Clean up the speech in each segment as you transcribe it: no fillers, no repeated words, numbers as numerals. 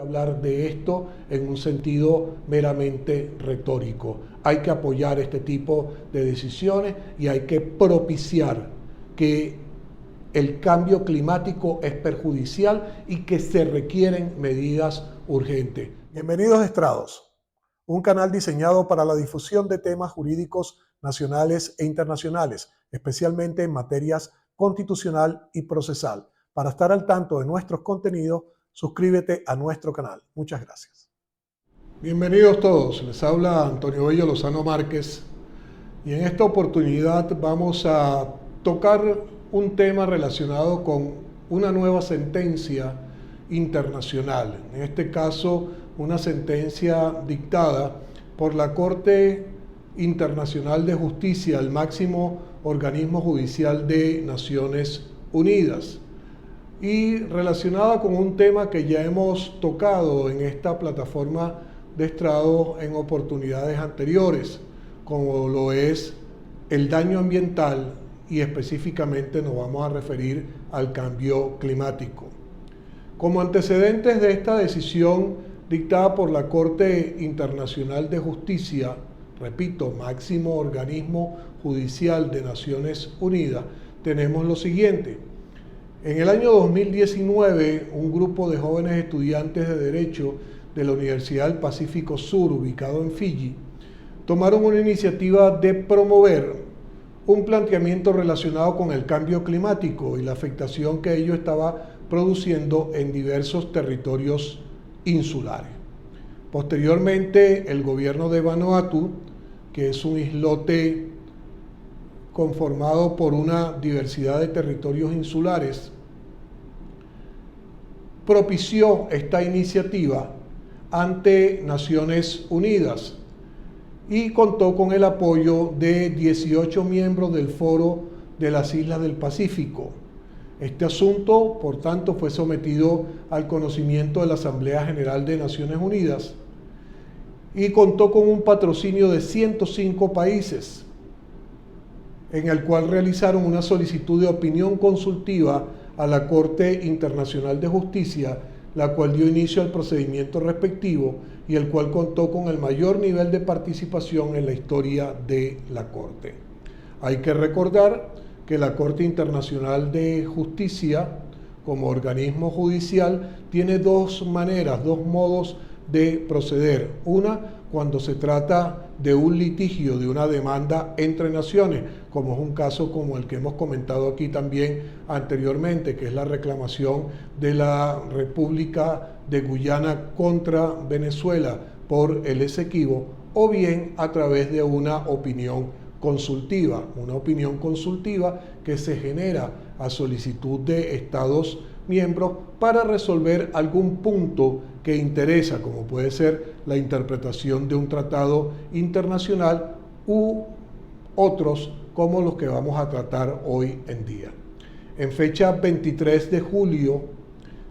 hablar de esto en un sentido meramente retórico. Hay que apoyar este tipo de decisiones y hay que propiciar que el cambio climático es perjudicial y que se requieren medidas urgentes. Bienvenidos a Estrados, un canal diseñado para la difusión de temas jurídicos nacionales e internacionales, especialmente en materias constitucional y procesal. Para estar al tanto de nuestros contenidos, suscríbete a nuestro canal. Muchas gracias. Bienvenidos todos, les habla Antonio Bello Lozano Márquez y en esta oportunidad vamos a tocar un tema relacionado con una nueva sentencia internacional, en este caso una sentencia dictada por la Corte Internacional de Justicia, el máximo organismo judicial de Naciones Unidas, y relacionada con un tema que ya hemos tocado en esta plataforma de Estrado en oportunidades anteriores, como lo es el daño ambiental y específicamente nos vamos a referir al cambio climático. Como antecedentes de esta decisión dictada por la Corte Internacional de Justicia, repito, máximo organismo judicial de Naciones Unidas, tenemos lo siguiente. En el año 2019, un grupo de jóvenes estudiantes de Derecho de la Universidad del Pacífico Sur, ubicado en Fiji, tomaron una iniciativa de promover un planteamiento relacionado con el cambio climático y la afectación que ello estaba produciendo en diversos territorios insulares. Posteriormente, el gobierno de Vanuatu, que es un islote conformado por una diversidad de territorios insulares, propició esta iniciativa ante Naciones Unidas y contó con el apoyo de 18 miembros del Foro de las Islas del Pacífico. Este asunto, por tanto, fue sometido al conocimiento de la Asamblea General de Naciones Unidas y contó con un patrocinio de 105 países, en el cual realizaron una solicitud de opinión consultiva a la Corte Internacional de Justicia, la cual dio inicio al procedimiento respectivo y el cual contó con el mayor nivel de participación en la historia de la Corte. Hay que recordar que la Corte Internacional de Justicia, como organismo judicial, tiene dos maneras, dos modos de proceder. Una, cuando se trata de un litigio, de una demanda entre naciones, como es un caso como el que hemos comentado aquí también anteriormente, que es la reclamación de la República de Guyana contra Venezuela por el Esequibo, o bien a través de una opinión consultiva que se genera a solicitud de Estados miembros para resolver algún punto que interesa, como puede ser la interpretación de un tratado internacional u otros como los que vamos a tratar hoy en día. En fecha 23 de julio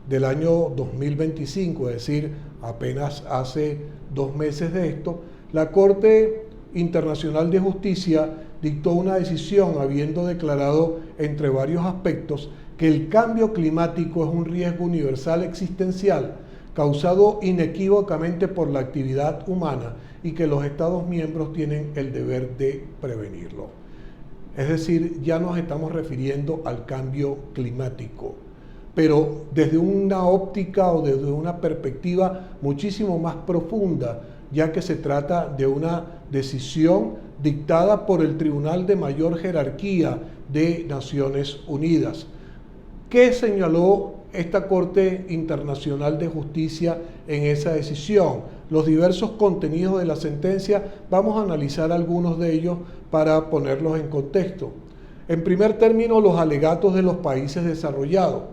del año 2025, es decir, apenas hace 2 meses de esto, la Corte Internacional de Justicia dictó una decisión habiendo declarado, entre varios aspectos, que el cambio climático es un riesgo universal existencial causado inequívocamente por la actividad humana y que los Estados miembros tienen el deber de prevenirlo. Es decir, ya nos estamos refiriendo al cambio climático, pero desde una óptica o desde una perspectiva muchísimo más profunda, ya que se trata de una decisión dictada por el Tribunal de Mayor Jerarquía de Naciones Unidas. ¿Qué señaló esta Corte Internacional de Justicia en esa decisión? Los diversos contenidos de la sentencia, vamos a analizar algunos de ellos para ponerlos en contexto. En primer término, los alegatos de los países desarrollados,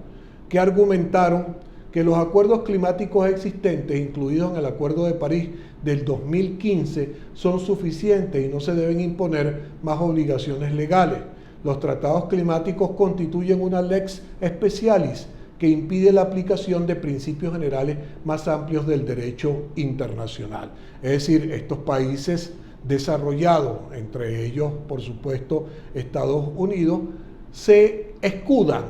que argumentaron que los acuerdos climáticos existentes, incluidos en el Acuerdo de París del 2015, son suficientes y no se deben imponer más obligaciones legales. Los tratados climáticos constituyen una lex specialis que impide la aplicación de principios generales más amplios del derecho internacional. Es decir, estos países desarrollados, entre ellos, por supuesto, Estados Unidos, se escudan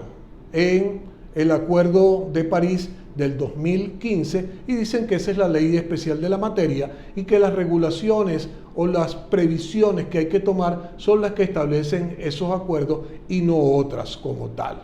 en el Acuerdo de París del 2015 y dicen que esa es la ley especial de la materia y que las regulaciones o las previsiones que hay que tomar son las que establecen esos acuerdos y no otras como tal.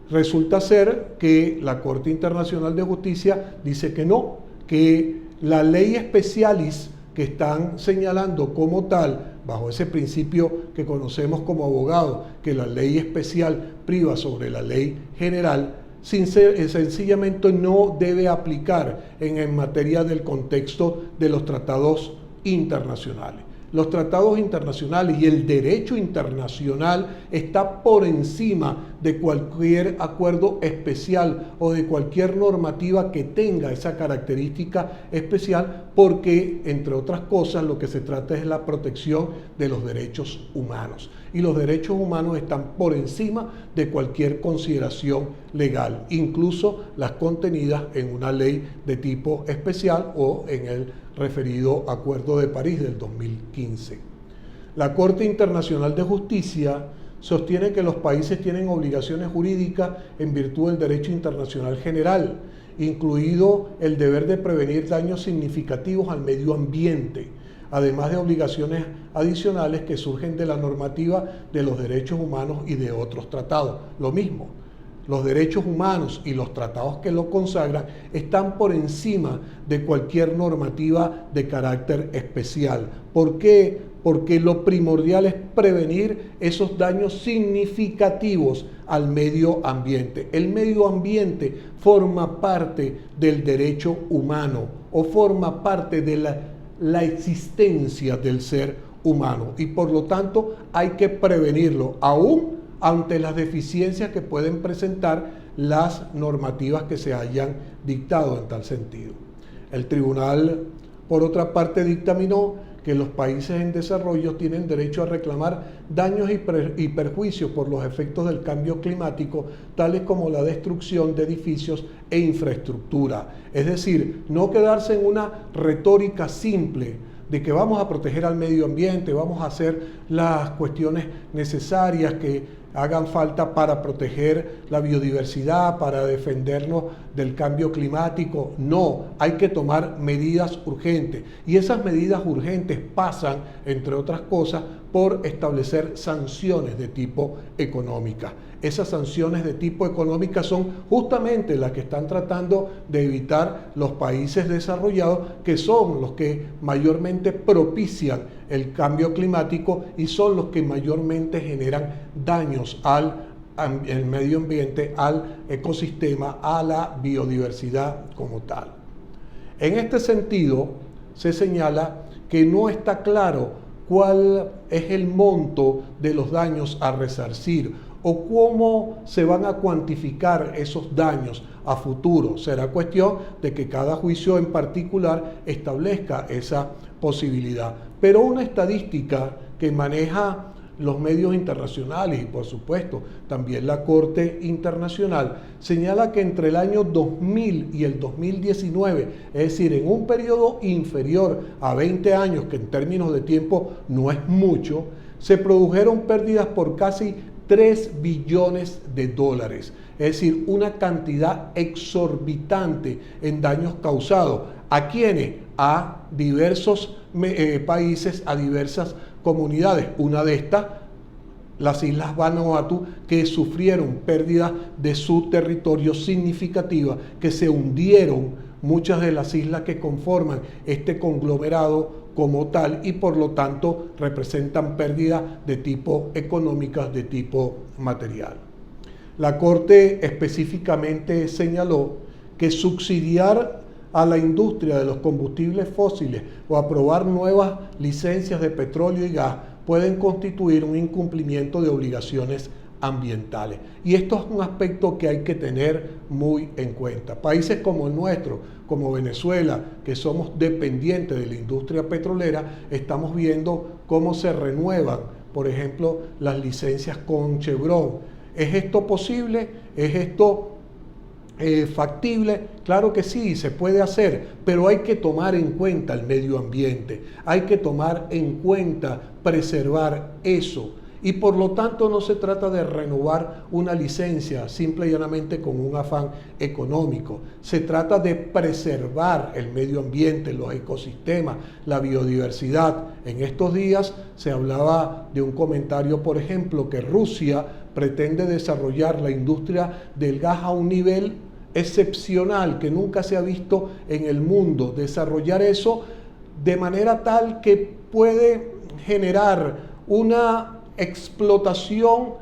Resulta ser que la Corte Internacional de Justicia dice que no, que la ley especialis que están señalando como tal, bajo ese principio que conocemos como abogados, que la ley especial priva sobre la ley general, sencillamente no debe aplicar en materia del contexto de los tratados internacionales. Los tratados internacionales y el derecho internacional está por encima de cualquier acuerdo especial o de cualquier normativa que tenga esa característica especial porque, entre otras cosas, lo que se trata es la protección de los derechos humanos. Y los derechos humanos están por encima de cualquier consideración legal, incluso las contenidas en una ley de tipo especial o en el referido Acuerdo de París del 2015. La Corte Internacional de Justicia sostiene que los países tienen obligaciones jurídicas en virtud del derecho internacional general, incluido el deber de prevenir daños significativos al medio ambiente, además de obligaciones adicionales que surgen de la normativa de los derechos humanos y de otros tratados. Lo mismo. Los derechos humanos y los tratados que lo consagran están por encima de cualquier normativa de carácter especial. ¿Por qué? Porque lo primordial es prevenir esos daños significativos al medio ambiente. El medio ambiente forma parte del derecho humano o forma parte de la existencia del ser humano y por lo tanto hay que prevenirlo aún ante las deficiencias que pueden presentar las normativas que se hayan dictado en tal sentido. El tribunal, por otra parte, dictaminó que los países en desarrollo tienen derecho a reclamar daños y perjuicios por los efectos del cambio climático, tales como la destrucción de edificios e infraestructura. Es decir, no quedarse en una retórica simple de que vamos a proteger al medio ambiente, vamos a hacer las cuestiones necesarias que hagan falta para proteger la biodiversidad, para defendernos del cambio climático. No, hay que tomar medidas urgentes. Y esas medidas urgentes pasan, entre otras cosas, por establecer sanciones de tipo económica. Esas sanciones de tipo económica son justamente las que están tratando de evitar los países desarrollados, que son los que mayormente propician el cambio climático y son los que mayormente generan daños al medio ambiente, al ecosistema, a la biodiversidad como tal. En este sentido, se señala que no está claro cuál es el monto de los daños a resarcir o cómo se van a cuantificar esos daños a futuro. Será cuestión de que cada juicio en particular establezca esa posibilidad. Pero una estadística que maneja los medios internacionales y por supuesto también la Corte Internacional señala que entre el año 2000 y el 2019, es decir, en un periodo inferior a 20 años, que en términos de tiempo no es mucho, se produjeron pérdidas por casi 3 billones de dólares, es decir, una cantidad exorbitante en daños causados. ¿A quiénes? A diversos países, a diversas comunidades. Una de estas, las Islas Vanuatu, que sufrieron pérdidas de su territorio significativa, que se hundieron muchas de las islas que conforman este conglomerado como tal y por lo tanto representan pérdidas de tipo económicas, de tipo material. La Corte específicamente señaló que subsidiar a la industria de los combustibles fósiles o aprobar nuevas licencias de petróleo y gas pueden constituir un incumplimiento de obligaciones ambientales. Y esto es un aspecto que hay que tener muy en cuenta. Países como el nuestro, como Venezuela, que somos dependientes de la industria petrolera, estamos viendo cómo se renuevan, por ejemplo, las licencias con Chevron. ¿Es esto posible? ¿Es esto factible? Claro que sí, se puede hacer, pero hay que tomar en cuenta el medio ambiente, hay que tomar en cuenta preservar eso y por lo tanto no se trata de renovar una licencia simple y llanamente con un afán económico. Se trata de preservar el medio ambiente, los ecosistemas, la biodiversidad. En estos días se hablaba de un comentario, por ejemplo, que Rusia pretende desarrollar la industria del gas a un nivel excepcional que nunca se ha visto en el mundo, desarrollar eso de manera tal que puede generar una explotación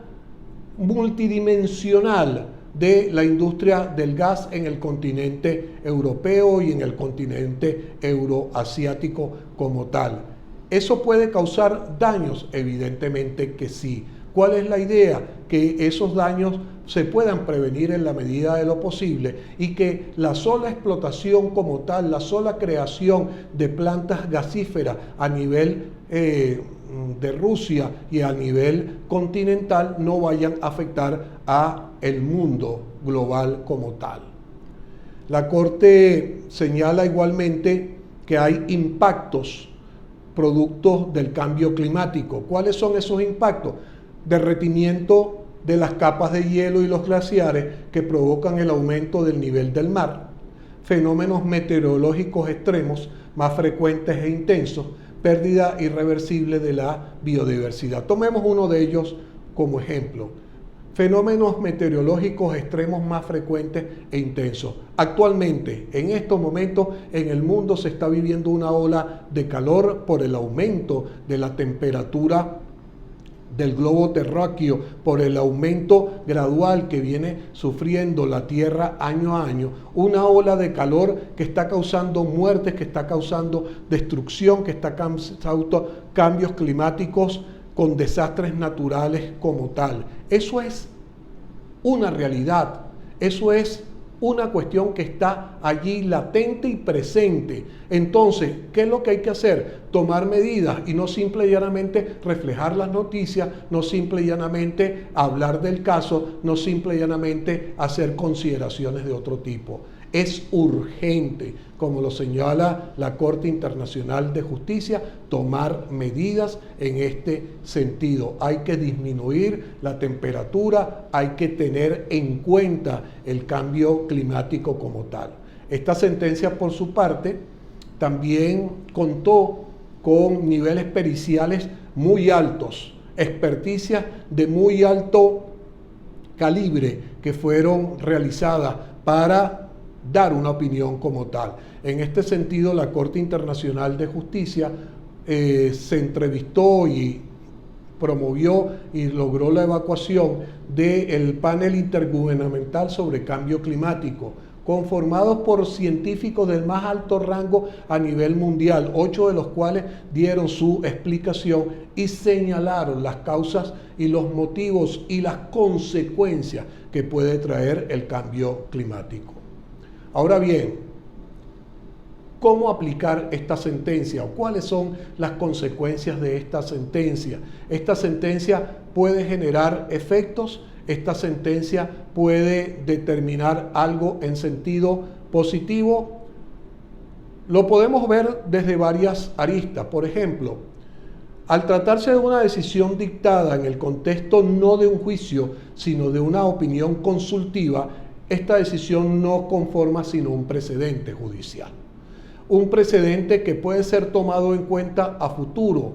multidimensional de la industria del gas en el continente europeo y en el continente euroasiático como tal. ¿Eso puede causar daños? Evidentemente que sí. ¿Cuál es la idea? Que esos daños se puedan prevenir en la medida de lo posible y que la sola explotación como tal, la sola creación de plantas gasíferas a nivel de Rusia y a nivel continental no vayan a afectar a el mundo global como tal. La Corte señala igualmente que hay impactos productos del cambio climático. ¿Cuáles son esos impactos? Derretimiento de las capas de hielo y los glaciares que provocan el aumento del nivel del mar, fenómenos meteorológicos extremos más frecuentes e intensos, pérdida irreversible de la biodiversidad. Tomemos uno de ellos como ejemplo. Fenómenos meteorológicos extremos más frecuentes e intensos. Actualmente, en estos momentos, en el mundo se está viviendo una ola de calor por el aumento de la temperatura del globo terráqueo, por el aumento gradual que viene sufriendo la Tierra año a año, una ola de calor que está causando muertes, que está causando destrucción, que está causando cambios climáticos con desastres naturales como tal. Eso es una realidad, eso es una cuestión que está allí latente y presente. Entonces, ¿qué es lo que hay que hacer? Tomar medidas y no simple y llanamente reflejar las noticias, no simple y llanamente hablar del caso, no simple y llanamente hacer consideraciones de otro tipo. Es urgente, como lo señala la Corte Internacional de Justicia, tomar medidas en este sentido. Hay que disminuir la temperatura, hay que tener en cuenta el cambio climático como tal. Esta sentencia, por su parte, también contó con niveles periciales muy altos, experticias de muy alto calibre que fueron realizadas para dar una opinión como tal. En este sentido, la Corte Internacional de Justicia se entrevistó y promovió y logró la evacuación del panel intergubernamental sobre cambio climático, conformados por científicos del más alto rango a nivel mundial, 8 de los cuales dieron su explicación y señalaron las causas y los motivos y las consecuencias que puede traer el cambio climático. Ahora bien, ¿cómo aplicar esta sentencia o cuáles son las consecuencias de esta sentencia? Esta sentencia puede generar efectos, esta sentencia puede determinar algo en sentido positivo. Lo podemos ver desde varias aristas. Por ejemplo, al tratarse de una decisión dictada en el contexto no de un juicio, sino de una opinión consultiva, esta decisión no conforma sino un precedente judicial. Un precedente que puede ser tomado en cuenta a futuro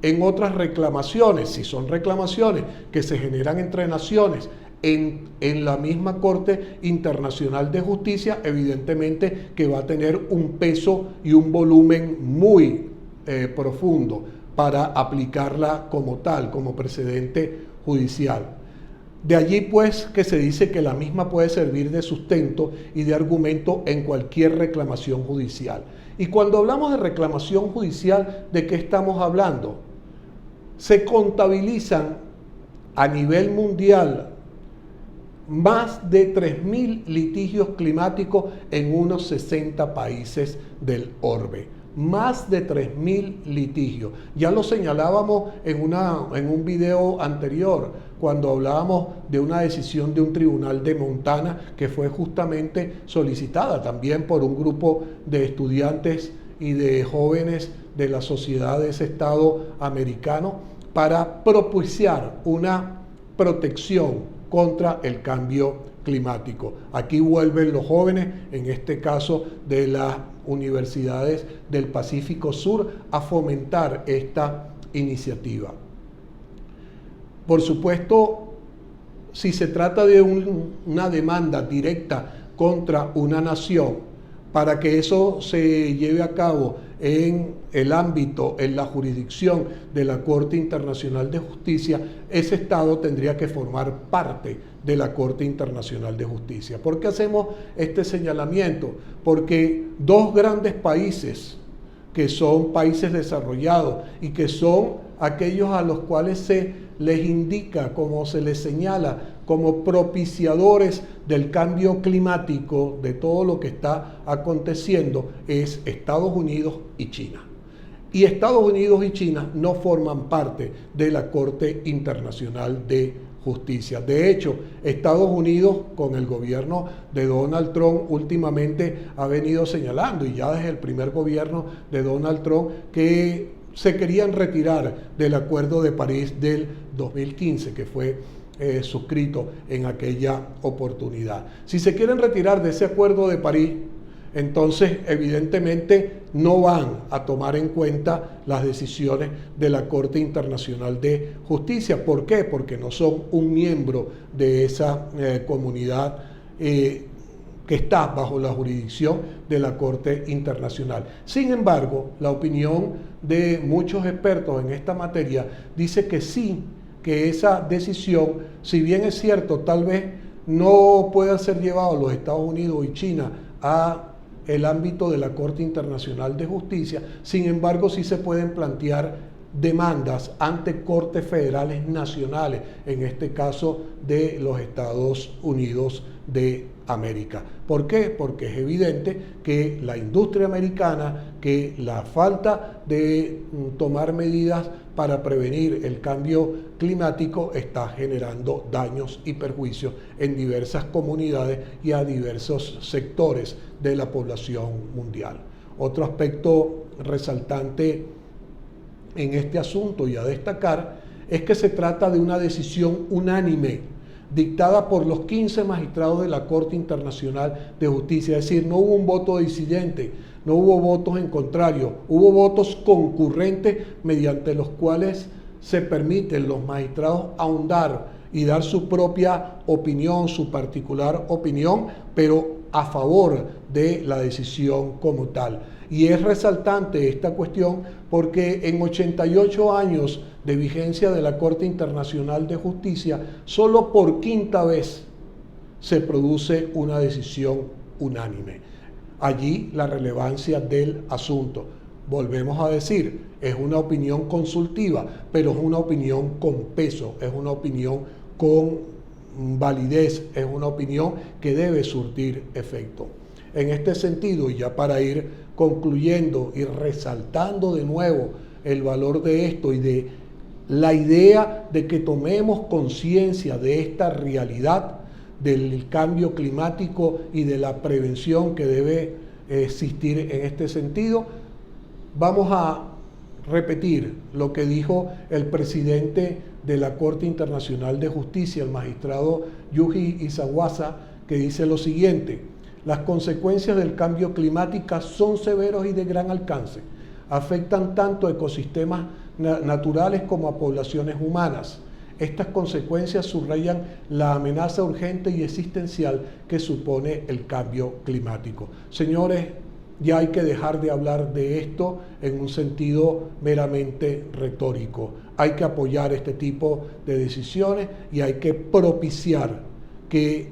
en otras reclamaciones, si son reclamaciones que se generan entre naciones en la misma Corte Internacional de Justicia, evidentemente que va a tener un peso y un volumen muy profundo para aplicarla como tal, como precedente judicial. De allí pues que se dice que la misma puede servir de sustento y de argumento en cualquier reclamación judicial. Y cuando hablamos de reclamación judicial, ¿de qué estamos hablando? Se contabilizan a nivel mundial más de 3.000 litigios climáticos en unos 60 países del orbe. Más de 3.000 litigios. Ya lo señalábamos en un video anterior, cuando hablábamos de una decisión de un tribunal de Montana que fue justamente solicitada también por un grupo de estudiantes y de jóvenes de la sociedad de ese estado americano para propiciar una protección contra el cambio climático. Aquí vuelven los jóvenes, en este caso de las universidades del Pacífico Sur, a fomentar esta iniciativa. Por supuesto, si se trata de una demanda directa contra una nación, para que eso se lleve a cabo en el ámbito, en la jurisdicción de la Corte Internacional de Justicia, ese Estado tendría que formar parte de la Corte Internacional de Justicia. ¿Por qué hacemos este señalamiento? Porque dos grandes países, que son países desarrollados y que son aquellos a los cuales se les indica, como se les señala, como propiciadores del cambio climático, de todo lo que está aconteciendo, es Estados Unidos y China. Y Estados Unidos y China no forman parte de la Corte Internacional de Justicia. De hecho, Estados Unidos, con el gobierno de Donald Trump, últimamente ha venido señalando, y ya desde el primer gobierno de Donald Trump, que se querían retirar del Acuerdo de París del 2015, que fue suscrito en aquella oportunidad. Si se quieren retirar de ese Acuerdo de París, entonces evidentemente no van a tomar en cuenta las decisiones de la Corte Internacional de Justicia. ¿Por qué? Porque no son un miembro de esa comunidad que está bajo la jurisdicción de la Corte Internacional. Sin embargo, la opinión de muchos expertos en esta materia dice que sí, que esa decisión, si bien es cierto, tal vez no puedan ser llevados los Estados Unidos y China a el ámbito de la Corte Internacional de Justicia, sin embargo sí se pueden plantear demandas ante cortes federales nacionales, en este caso de los Estados Unidos de América. ¿Por qué? Porque es evidente que la industria americana, que la falta de tomar medidas para prevenir el cambio climático está generando daños y perjuicios en diversas comunidades y a diversos sectores de la población mundial. Otro aspecto resaltante en este asunto y a destacar es que se trata de una decisión unánime dictada por los 15 magistrados de la Corte Internacional de Justicia, es decir, no hubo un voto disidente, no hubo votos en contrario, hubo votos concurrentes mediante los cuales se permiten los magistrados ahondar y dar su propia opinión, su particular opinión, pero a favor de la decisión como tal. Y es resaltante esta cuestión porque en 88 años de vigencia de la Corte Internacional de Justicia, solo por quinta vez se produce una decisión unánime. Allí la relevancia del asunto. Volvemos a decir, es una opinión consultiva, pero es una opinión con peso, es una opinión con validez, es una opinión que debe surtir efecto. En este sentido, y ya para ir concluyendo y resaltando de nuevo el valor de esto y de la idea de que tomemos conciencia de esta realidad del cambio climático y de la prevención que debe existir en este sentido, vamos a repetir lo que dijo el presidente de la Corte Internacional de Justicia, el magistrado Yuji Isawasa, que dice lo siguiente: las consecuencias del cambio climático son severos y de gran alcance. Afectan tanto a ecosistemas naturales como a poblaciones humanas. Estas consecuencias subrayan la amenaza urgente y existencial que supone el cambio climático. Señores, ya hay que dejar de hablar de esto en un sentido meramente retórico. Hay que apoyar este tipo de decisiones y hay que propiciar que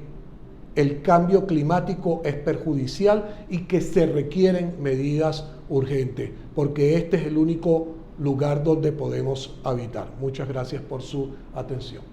el cambio climático es perjudicial y que se requieren medidas urgentes, porque este es el único lugar donde podemos habitar. Muchas gracias por su atención.